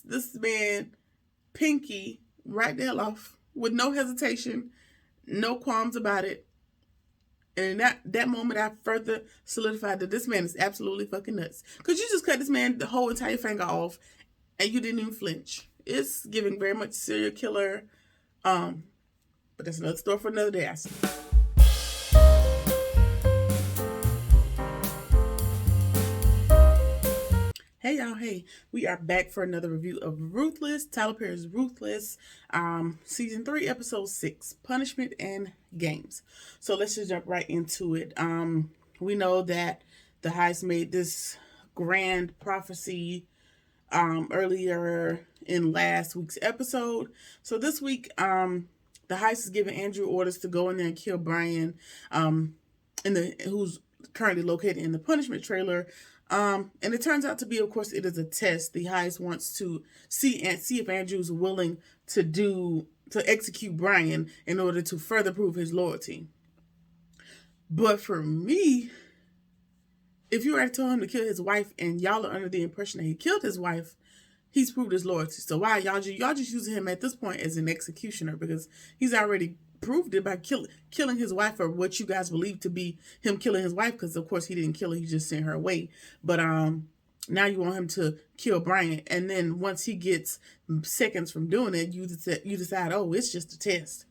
this man Pinky right the hell off with no hesitation, no qualms about it. And that moment, I further solidified that this man is absolutely fucking nuts. Because you just cut this man the whole entire finger off, and you didn't even flinch. It's giving very much serial killer. But that's another story for another day, I see. Hey y'all, hey, we are back for another review of Ruthless, Tyler Perry's Ruthless, season 3, episode 6, Punishment and Games. So let's just jump right into it. We know that the Heist made this grand prophecy earlier in last week's episode. So this week, the Heist is giving Andrew orders to go in there and kill Brian, who's currently located in the punishment trailer. And it turns out to be, of course, it is a test. The Heist wants to see if Andrew's willing to execute Brian in order to further prove his loyalty. But for me, if you already told him to kill his wife and y'all are under the impression that he killed his wife, he's proved his loyalty. So why y'all just using him at this point as an executioner, because he's already proved it by killing his wife, or what you guys believe to be him killing his wife, because of course he didn't kill her, he just sent her away. But now you want him to kill Brian, and then once he gets seconds from doing it, you decide, oh, it's just a test.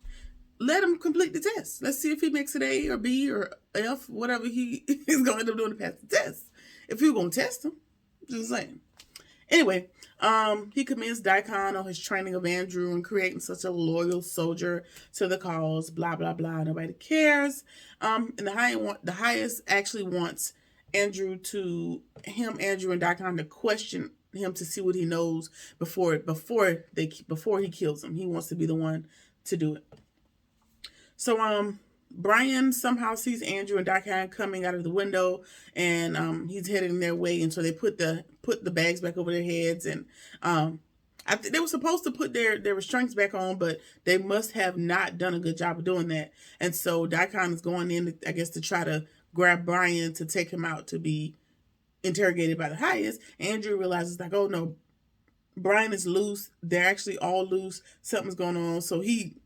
Let him complete the test. Let's see if he makes it A or B or F, whatever he is going to end up doing to pass the test. If you're going to test him, just saying. Anyway, he commends Daikon on his training of Andrew and creating such a loyal soldier to the cause, blah, blah, blah. Nobody cares. And the highest actually wants Andrew and Daikon to question him to see what he knows before he kills him. He wants to be the one to do it. So, Brian somehow sees Andrew and Daikon coming out of the window, and he's heading their way. And so they put the bags back over their heads, and they were supposed to put their restraints back on, but they must have not done a good job of doing that. And so Daikon is going in, I guess, to try to grab Brian to take him out to be interrogated by the highest. Andrew realizes, like, oh no, Brian is loose. They're actually all loose. Something's going on. So he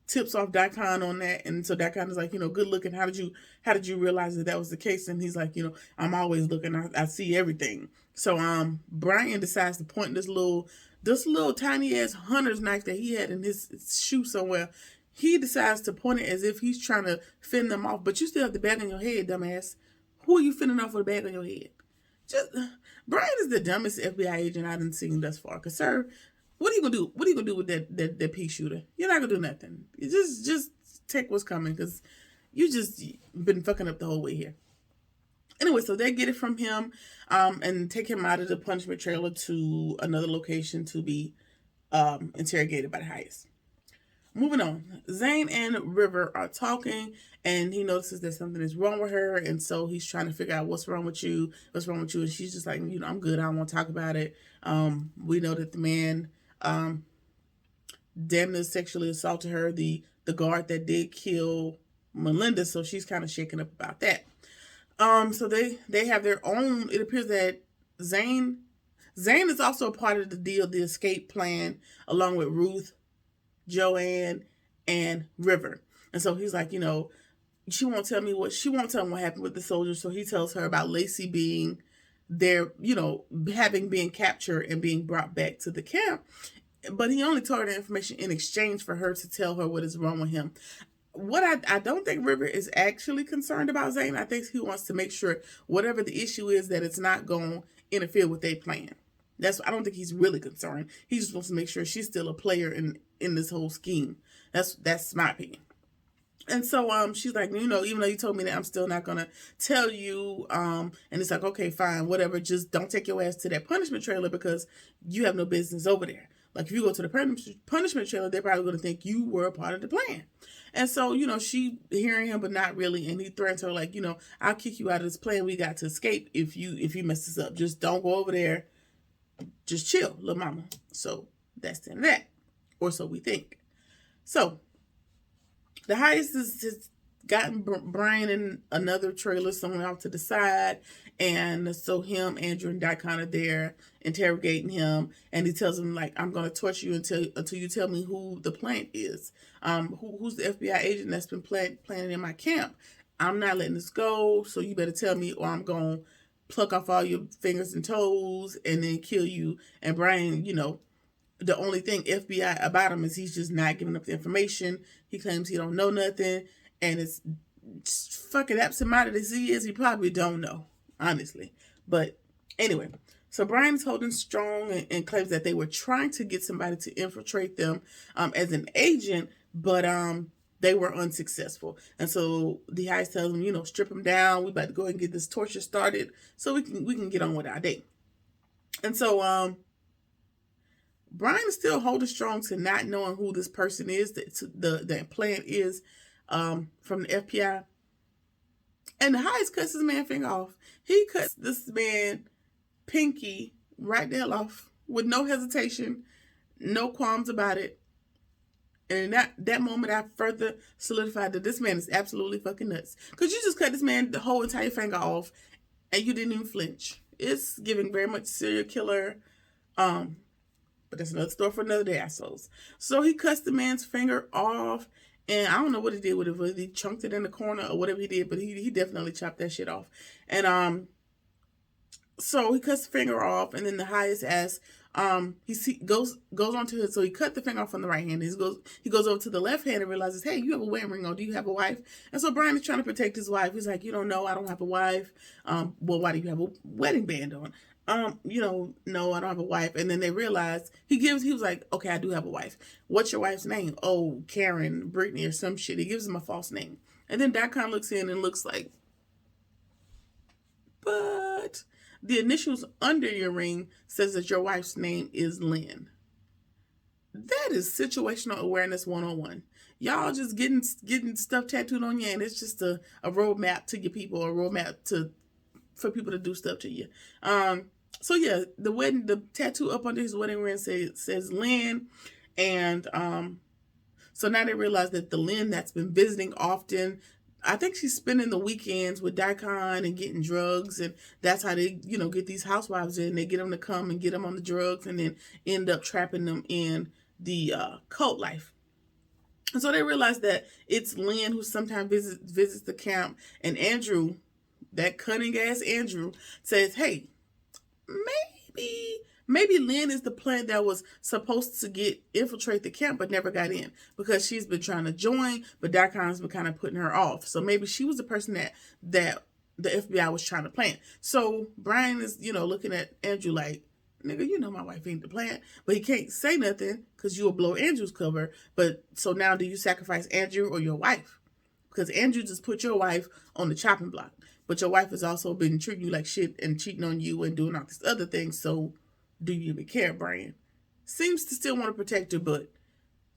tips off Daikon on that, and so Daikon is like, good looking. How did you realize that was the case? And he's like, I'm always looking. I see everything. So Brian decides to point this little tiny ass hunter's knife that he had in his shoe somewhere. He decides to point it as if he's trying to fend them off, but you still have the bag on your head, dumbass. Who are you fending off with a bag on your head? Brian is the dumbest FBI agent I've seen thus far. Cause sir, what are you gonna do? What are you gonna do with that pea shooter? You're not gonna do nothing. You just take what's coming, because you just been fucking up the whole way here. Anyway, so they get it from him, and take him out of the punishment trailer to another location to be interrogated by the highest. Moving on, Zane and River are talking, and he notices that something is wrong with her, and so he's trying to figure out what's wrong with you, and she's just like, I'm good, I don't want to talk about it. We know that the man damn near sexually assaulted her, the guard that did kill Melinda, so she's kind of shaken up about that. So they have their own, it appears that Zane is also a part of the deal, the escape plan, along with Ruth, Joanne, and River. And so he's like, she won't tell him what happened with the soldiers, so he tells her about Lacey being there, having been captured and being brought back to the camp. But he only told her the information in exchange for her to tell her what is wrong with him. What I don't think River is actually concerned about Zane. I think he wants to make sure whatever the issue is, that it's not going to interfere with their plan. I don't think he's really concerned. He just wants to make sure she's still a player in this whole scheme. That's my opinion. And so she's like, even though you told me that, I'm still not gonna tell you. And it's like, okay, fine, whatever. Just don't take your ass to that punishment trailer, because you have no business over there. Like, if you go to the punishment trailer, they're probably gonna think you were a part of the plan. And so, she hearing him, but not really. And he threatens her, like, I'll kick you out of this plan we got to escape if you mess this up. Just don't go over there. Just chill, little mama. So that's the end of that. Or so we think. So the highest is gotten Brian in another trailer somewhere off to the side, and so him, Andrew, and Daikon are there interrogating him, and he tells him like, "I'm gonna torture you until you tell me who the plant is. Who's the FBI agent that's been planning in my camp? I'm not letting this go, so you better tell me, or I'm gonna pluck off all your fingers and toes and then kill you." And Brian, the only thing FBI about him is he's just not giving up the information. He claims he don't know nothing, and it's fucking absent-minded as he is, he probably don't know, honestly. But anyway, so Brian is holding strong and claims that they were trying to get somebody to infiltrate them as an agent, but they were unsuccessful. And so the heist tells him, strip him down. We about to go ahead and get this torture started so we can get on with our day. And so Brian is still holding strong to not knowing who this person is, the plant is from the FBI. And the heist cuts this man finger off. He cuts this man pinky right there off with no hesitation, no qualms about it. And in that moment, I further solidified that this man is absolutely fucking nuts. Because you just cut this man the whole entire finger off and you didn't even flinch. It's giving very much serial killer. But that's another story for another day, I suppose. So he cuts the man's finger off. And I don't know what he did with it. Whether he chunked it in the corner or whatever he did. But he definitely chopped that shit off. And so he cuts the finger off. And then the highest asks, he goes onto it. So he cut the finger off on the right hand. He goes over to the left hand and realizes, hey, you have a wedding ring on. Do you have a wife? And so Brian is trying to protect his wife. He's like, no, I don't have a wife. Well, why do you have a wedding band on? No, I don't have a wife. And then they realize he was like, okay, I do have a wife. What's your wife's name? Oh, Karen, Brittany, or some shit. He gives him a false name. And then Daikon looks in and looks like, but the initials under your ring says that your wife's name is Lynn. That is situational awareness 101. Y'all just getting stuff tattooed on you, and it's just a roadmap to your people, a roadmap for people to do stuff to you. So yeah, the tattoo up under his wedding ring says Lynn, and so now they realize that the Lynn that's been visiting often, I think she's spending the weekends with Daikon and getting drugs, and that's how they, get these housewives in. They get them to come and get them on the drugs, and then end up trapping them in the cult life. And so they realize that it's Lynn who sometimes visits the camp, and Andrew, that cunning ass Andrew, says, hey, maybe Lynn is the plant that was supposed to infiltrate the camp but never got in, because she's been trying to join, but Daikon's been kind of putting her off. So maybe she was the person that the FBI was trying to plant. So Brian is, looking at Andrew like, nigga, my wife ain't the plant. But he can't say nothing because you will blow Andrew's cover. But so now do you sacrifice Andrew or your wife? Because Andrew just put your wife on the chopping block. But your wife has also been treating you like shit and cheating on you and doing all this other things. So do you even care, Brian? Seems to still want to protect her, but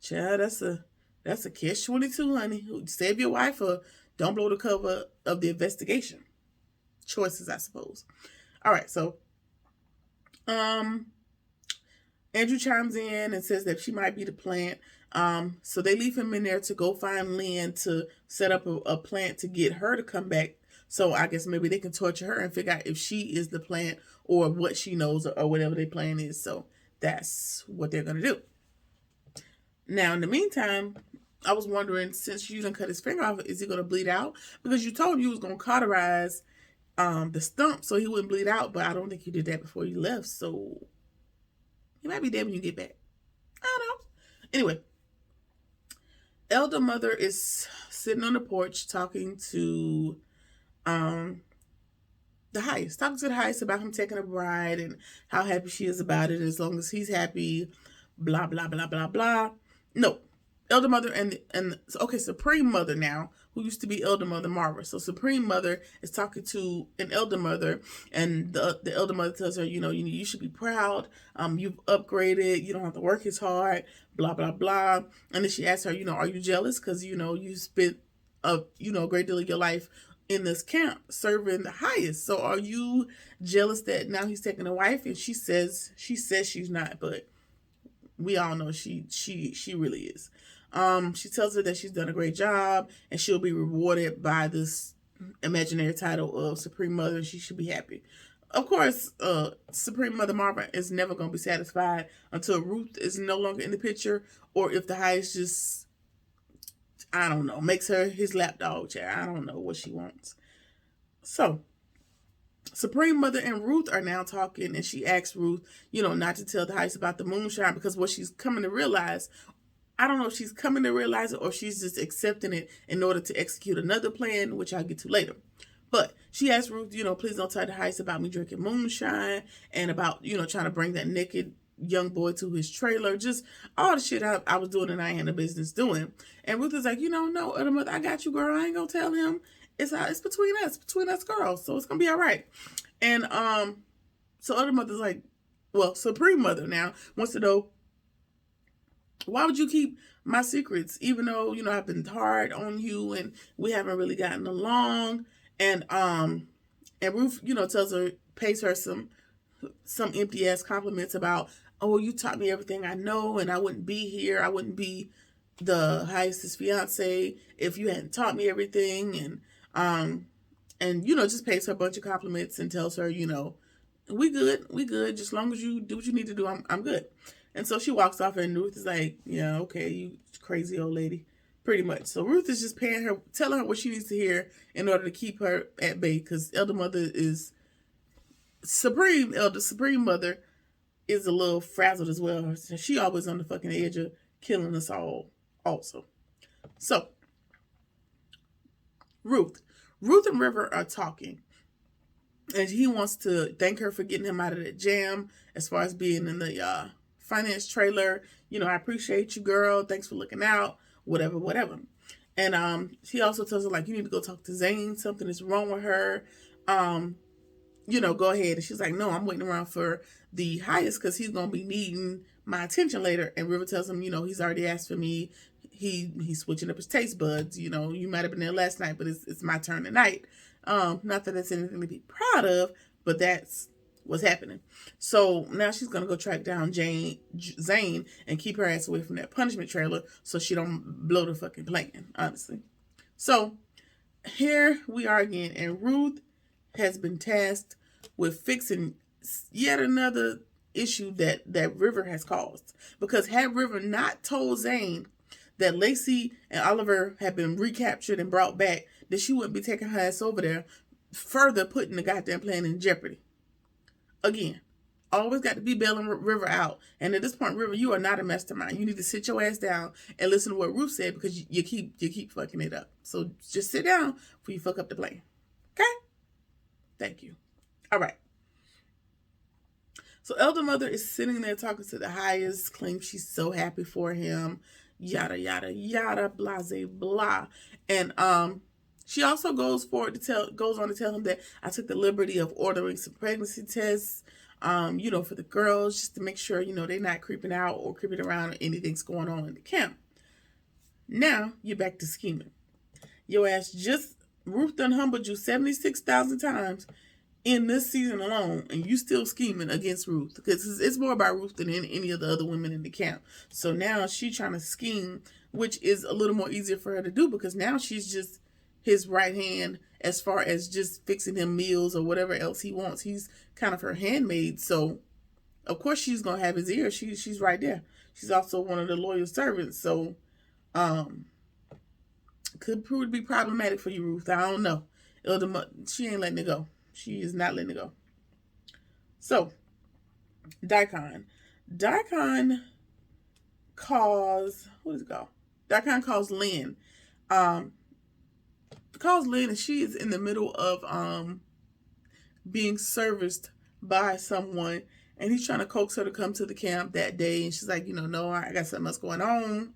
child, that's a catch-22, honey. Save your wife or don't blow the cover of the investigation. Choices, I suppose. All right, so Andrew chimes in and says that she might be the plant. So they leave him in there to go find Lynn to set up a plant to get her to come back. So I guess maybe they can torture her and figure out if she is the plant or what she knows or whatever their plan is. So that's what they're going to do. Now, in the meantime, I was wondering, since you done cut his finger off, is he going to bleed out? Because you told him you was going to cauterize the stump so he wouldn't bleed out, but I don't think you did that before you left. So he might be dead when you get back. I don't know. Anyway, Elder Mother is sitting on the porch talking to the heist about him taking a bride and how happy she is about it. As long as he's happy, blah blah blah blah blah. No, Elder Mother and Supreme Mother now, who used to be Elder Mother Marva. So Supreme Mother is talking to an Elder Mother, and the Elder Mother tells her, you should be proud. You've upgraded. You don't have to work as hard. Blah blah blah. And then she asks her, are you jealous because you spent a great deal of your life in this camp serving the highest? So are you jealous that now he's taking a wife? And she says she's not, but we all know she really is. She tells her that she's done a great job and she'll be rewarded by this imaginary title of Supreme Mother, and she should be happy. Of course, Supreme Mother Marva is never going to be satisfied until Ruth is no longer in the picture, or if the highest just, I don't know, makes her his lapdog chair. I don't know what she wants. So, Supreme Mother and Ruth are now talking, and she asks Ruth, not to tell the highest about the moonshine, because what she's coming to realize, I don't know if she's coming to realize it or she's just accepting it in order to execute another plan, which I'll get to later. But she asked Ruth, please don't tell the heist about me drinking moonshine and about, trying to bring that naked young boy to his trailer. Just all the shit I was doing and I had no business doing. And Ruth is like, no, other mother, I got you, girl. I ain't gonna tell him. It's between us girls. So it's gonna be all right. And so other mother's like, well, Supreme Mother now wants to know, why would you keep my secrets, even though, I've been hard on you and we haven't really gotten along? And Ruth, tells her, pays her some empty ass compliments about, oh, you taught me everything I know, and I wouldn't be here. I wouldn't be the highest's fiance if you hadn't taught me everything. And just pays her a bunch of compliments and tells her, we good. Just as long as you do what you need to do, I'm good. And so she walks off, and Ruth is like, yeah, okay, you crazy old lady. Pretty much. So Ruth is just telling her what she needs to hear in order to keep her at bay, because Elder Mother is Supreme Mother is a little frazzled as well. She always on the fucking edge of killing us all also. So Ruth and River are talking, and he wants to thank her for getting him out of that jam as far as being in the finance trailer. I appreciate you, girl. Thanks for looking out. Whatever. And he also tells her, like, you need to go talk to Zane. Something is wrong with her. Go ahead. And she's like, no, I'm waiting around for the highest because he's going to be needing my attention later. And River tells him, he's already asked for me. He's switching up his taste buds. You might have been there last night, but it's my turn tonight. Not that that's anything to be proud of, but that's what's happening. So now she's going to go track down Zane and keep her ass away from that punishment trailer so she don't blow the fucking plane, honestly. So here we are again, and Ruth has been tasked with fixing yet another issue that River has caused. Because had River not told Zane that Lacey and Oliver had been recaptured and brought back, that she wouldn't be taking her ass over there, further putting the goddamn plan in jeopardy. Again, always got to be bailing River out. And at this point, River, you are not a mastermind. You need to sit your ass down and listen to what Ruth said, because you keep fucking it up. So just sit down before you fuck up the plan. Okay? Thank you. All right. So Elder Mother is sitting there talking to the highest, claims she's so happy for him, yada, yada, yada, blase, blah. And she also goes on to tell him that I took the liberty of ordering some pregnancy tests, for the girls, just to make sure, they're not creeping out or creeping around or anything's going on in the camp. Now, you're back to scheming. Your ass Ruth done humbled you 76,000 times in this season alone, and you still scheming against Ruth, because it's more about Ruth than any of the other women in the camp. So now she's trying to scheme, which is a little more easier for her to do, because now she's just his right hand as far as just fixing him meals or whatever else he wants. He's kind of her handmaid, so of course she's gonna have his ear. She's right there. She's also one of the loyal servants, so could prove to be problematic for you, Ruth. I don't know. She ain't letting it go. She is not letting it go. So, Daikon calls, what does it call? Daikon calls Lynn. Calls Lynn, and she is in the middle of being serviced by someone, and he's trying to coax her to come to the camp that day, and she's like, no, I got something else going on,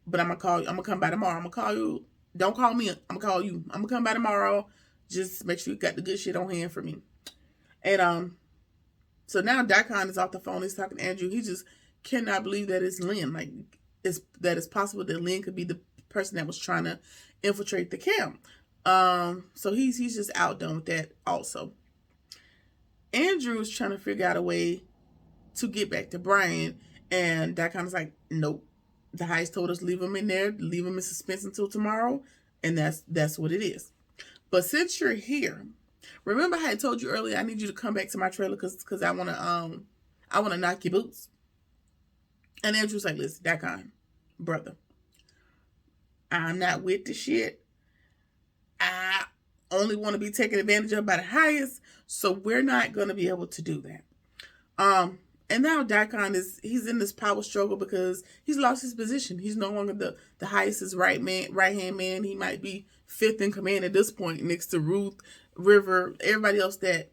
but I'm gonna come by tomorrow. I'm gonna call you. Don't call me. I'm gonna call you. I'm gonna come by tomorrow. Just make sure you got the good shit on hand for me. And so now Daikon is off the phone. He's talking to Andrew. He just cannot believe that it's Lynn. Like, it's possible that Lynn could be the person that was trying to infiltrate the camp. So he's just outdone with that also. Andrew is trying to figure out a way to get back to Brian, and Daikon's like, nope, The heist told us leave them in there, leave them in suspense until tomorrow, and that's what it is. But since you're here, remember how I told you earlier I need you to come back to my trailer because I wanna knock your boots. And Andrew's like, listen, that kind, brother, I'm not with the shit. I only want to be taken advantage of by the highest, so we're not gonna be able to do that. And now Daikon he's in this power struggle because he's lost his position. He's no longer the highest right hand man. He might be fifth in command at this point, next to Ruth, River, everybody else that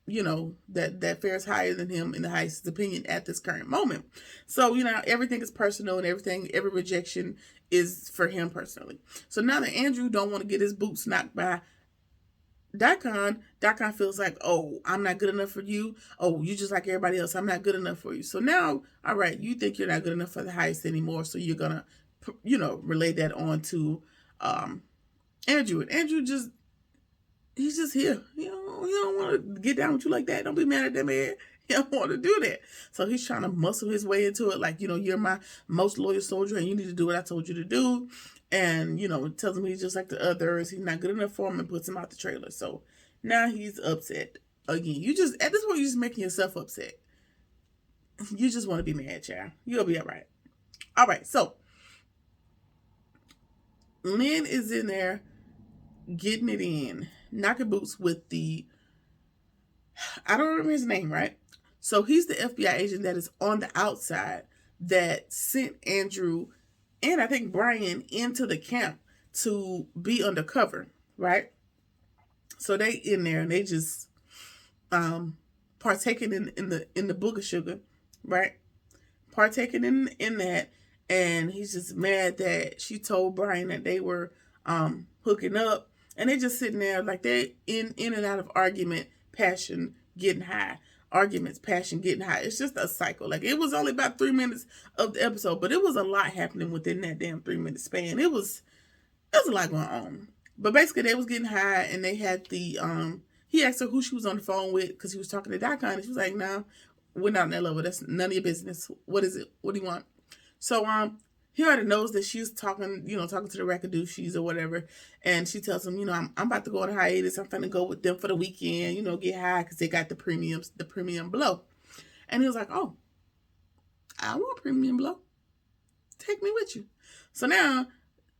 that fares higher than him in the highest opinion at this current moment. So everything is personal, and every rejection is for him personally. So now that Andrew don't want to get his boots knocked by Daikon feels like, oh, I'm not good enough for you. Oh, you just like everybody else. I'm not good enough for you. So now, all right, you think you're not good enough for the highest anymore. So you're gonna, relay that on to Andrew. And Andrew he's just here. He don't want to get down with you like that. Don't be mad at that man. He don't want to do that. So he's trying to muscle his way into it. Like, you're my most loyal soldier and you need to do what I told you to do. And, tells him he's just like the others. He's not good enough for him and puts him out the trailer. So now he's upset again. At this point, you're just making yourself upset. You just want to be mad, child. You'll be all right. All right. So Lynn is in there getting it in, knocking boots with I don't remember his name, right? So he's the FBI agent that is on the outside that sent Andrew and I think Brian into the camp to be undercover, right? So they in there and they just partaking in the booger sugar, right? Partaking in that, and he's just mad that she told Brian that they were hooking up, and they just sitting there like they in and out of argument, passion, getting high. Arguments, passion, getting high. It's just a cycle. Like, it was only about 3 minutes of the episode, but it was a lot happening within that damn 3 minute span. It was a lot going on. But basically, they was getting high, and they had he asked her who she was on the phone with because he was talking to Daikon, and she was like, "No, we're not on that level. That's none of your business. What is it? What do you want?" So he already knows that she's talking to the Rakadouchis or whatever. And she tells him, I'm about to go on a hiatus. I'm going to go with them for the weekend, get high because they got the premium blow. And he was like, oh, I want premium blow. Take me with you. So now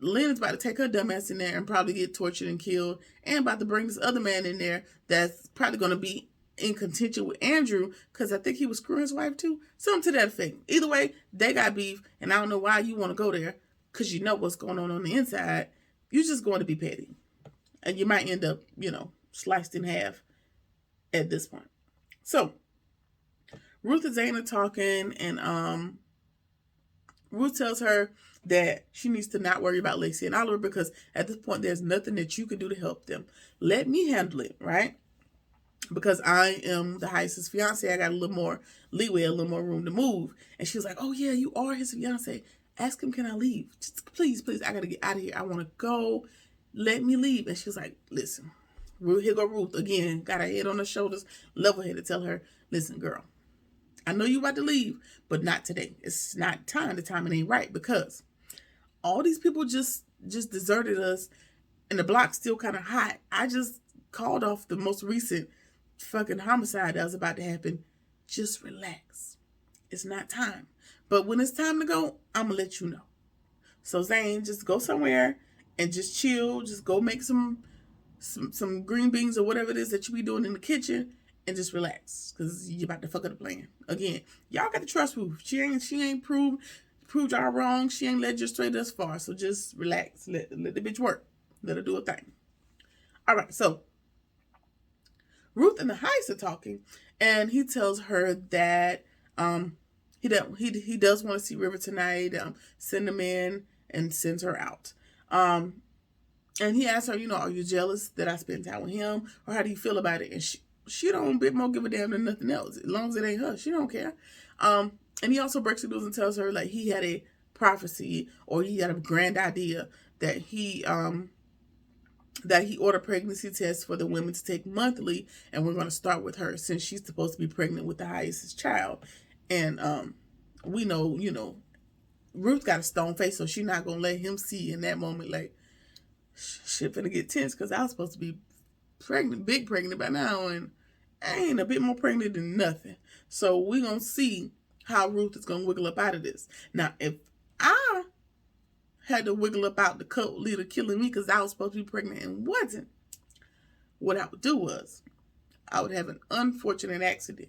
Lynn's about to take her dumb ass in there and probably get tortured and killed, and about to bring this other man in there that's probably going to be in contention with Andrew because I think he was screwing his wife too. Something to that effect. Either way, they got beef, and I don't know why you want to go there because you know what's going on the inside. You're just going to be petty, and you might end up, sliced in half at this point. So Ruth and Zane are talking, and Ruth tells her that she needs to not worry about Lacey and Oliver because at this point there's nothing that you can do to help them. Let me handle it, right? Because I am the heist's fiance, I got a little more leeway, a little more room to move. And she was like, oh yeah, you are his fiance. Ask him, can I leave? Just please, I gotta get out of here. I want to go. Let me leave. And she was like, listen, here go Ruth again, got her head on her shoulders, level head to tell her, listen, girl, I know you about to leave, but not today. It's not time. The timing ain't right because all these people just deserted us and the block's still kind of hot. I just called off the most recent fucking homicide that was about to happen. Just relax. It's not time. But when it's time to go, I'm gonna let you know. So Zane, just go somewhere and just chill. Just go make some green beans or whatever it is that you be doing in the kitchen and just relax. Cause you're about to fuck up the plan. Again, y'all got to trust Ruth. She ain't proved y'all wrong. She ain't led you straight thus far. So just relax. Let the bitch work. Let her do a thing. All right, so Ruth and the heist are talking, and he tells her that he does want to see River tonight. Send him in and sends her out. And he asks her, are you jealous that I spent time with him, or how do you feel about it? And she don't a bit more give a damn than nothing else. As long as it ain't her, she don't care. And he also breaks the news and tells her like he had a prophecy or he had a grand idea that he ordered pregnancy tests for the women to take monthly, and we're going to start with her since she's supposed to be pregnant with the highest child. And we know, Ruth got a stone face, so she's not gonna let him see in that moment like shit finna get tense because I was supposed to be pregnant, big pregnant by now, and I ain't a bit more pregnant than nothing. So we gonna see how Ruth is gonna wiggle up out of this. Now, if I had to wiggle up out the cult leader killing me because I was supposed to be pregnant and wasn't, what I would do was I would have an unfortunate accident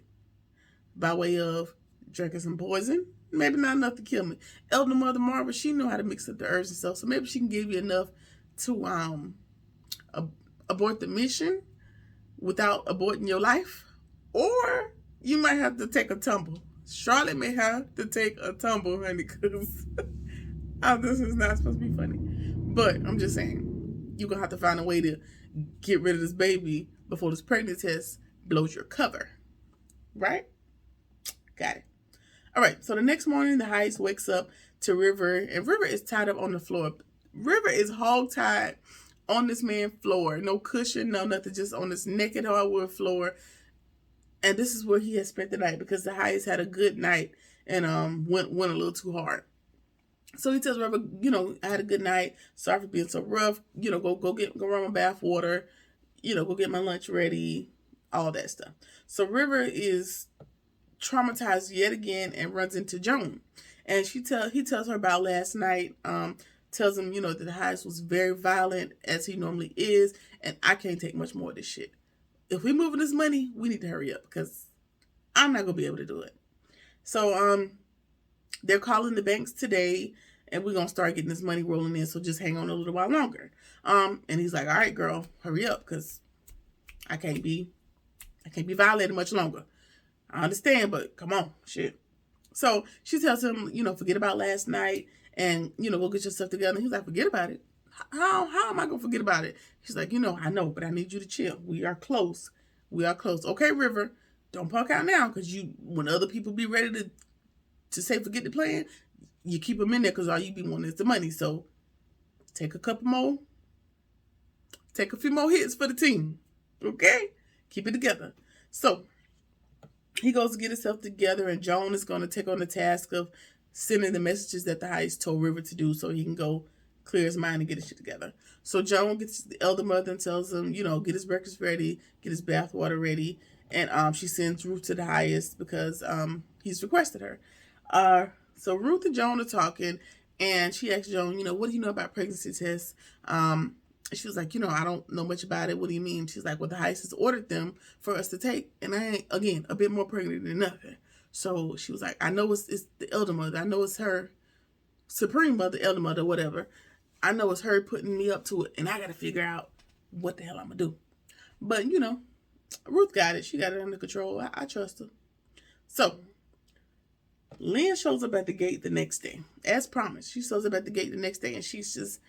by way of drinking some poison. Maybe not enough to kill me. Elder Mother Marva, she know how to mix up the herbs and stuff, so maybe she can give you enough to abort the mission without aborting your life. Or you might have to take a tumble. Charlotte may have to take a tumble, honey, because this is not supposed to be funny. But I'm just saying, you're going to have to find a way to get rid of this baby before this pregnancy test blows your cover. Right? Got it. All right, so the next morning, the Heist wakes up to River, and River is tied up on the floor. River is hog-tied on this man's floor. No cushion, no nothing, just on this naked hardwood floor. And this is where he has spent the night because the Heist had a good night and went a little too hard. So he tells River, I had a good night. Sorry for being so rough. Go run my bath water. Go get my lunch ready. All that stuff. So River is traumatized yet again and runs into Joan. And he tells her about last night. Tells him, that the Heist was very violent as he normally is. And I can't take much more of this shit. If we're moving this money, we need to hurry up because I'm not going to be able to do it. So, they're calling the banks today and we're going to start getting this money rolling in. So just hang on a little while longer. And he's like, all right, girl, hurry up because I can't be violated much longer. I understand, but come on, shit. So she tells him, forget about last night and, go get your stuff together. And he's like, forget about it. How am I going to forget about it? She's like, I know, but I need you to chill. We are close. Okay, River, don't punk out now because when other people be ready to say forget the plan, you keep them in there because all you be wanting is the money. So take a few more hits for the team. Okay? Keep it together. So he goes to get himself together and Joan is going to take on the task of sending the messages that the Heist told River to do so he can go clear his mind and get his shit together. So Joan gets the elder mother and tells him, get his breakfast ready, get his bath water ready. And she sends Ruth to the Heist because he's requested her. So Ruth and Joan are talking and she asks Joan, what do you know about pregnancy tests? She was like, I don't know much about it. What do you mean? She's like, well, the Heist has ordered them for us to take. And I ain't, again, a bit more pregnant than nothing. So she was like, I know it's the elder mother. I know it's her supreme mother, elder mother, whatever. I know it's her putting me up to it. And I got to figure out what the hell I'm going to do. But, Ruth got it. She got it under control. I trust her. So Lynn shows up at the gate the next day. As promised, she shows up at the gate the next day. And she is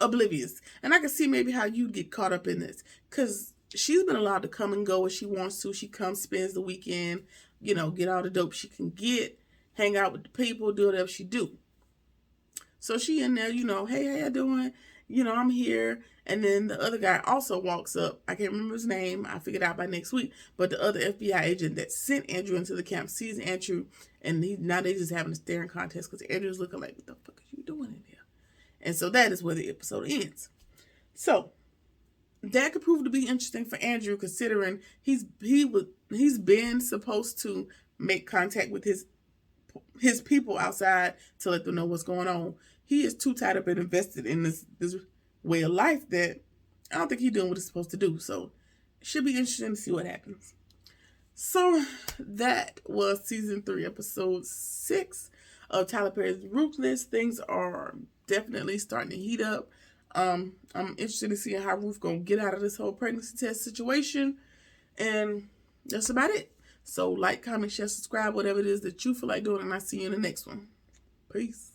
oblivious. And I can see maybe how you'd get caught up in this. Because she's been allowed to come and go as she wants to. She comes, spends the weekend, get all the dope she can get, hang out with the people, do whatever she do. So she in there, hey, how you doing? I'm here. And then the other guy also walks up. I can't remember his name. I'll figure it out by next week. But the other FBI agent that sent Andrew into the camp sees Andrew. And now they just having a staring contest because Andrew's looking like, what the fuck are you doing in here? And so that is where the episode ends. So that could prove to be interesting for Andrew, considering he's been supposed to make contact with his people outside to let them know what's going on. He is too tied up and invested in this way of life that I don't think he's doing what he's supposed to do. So it should be interesting to see what happens. So that was season 3, episode 6 of Tyler Perry's Ruthless. Things are definitely starting to heat up. I'm interested in seeing how Ruth gonna get out of this whole pregnancy test situation. And that's about it. So like, comment, share, subscribe, whatever it is that you feel like doing. And I'll see you in the next one. Peace.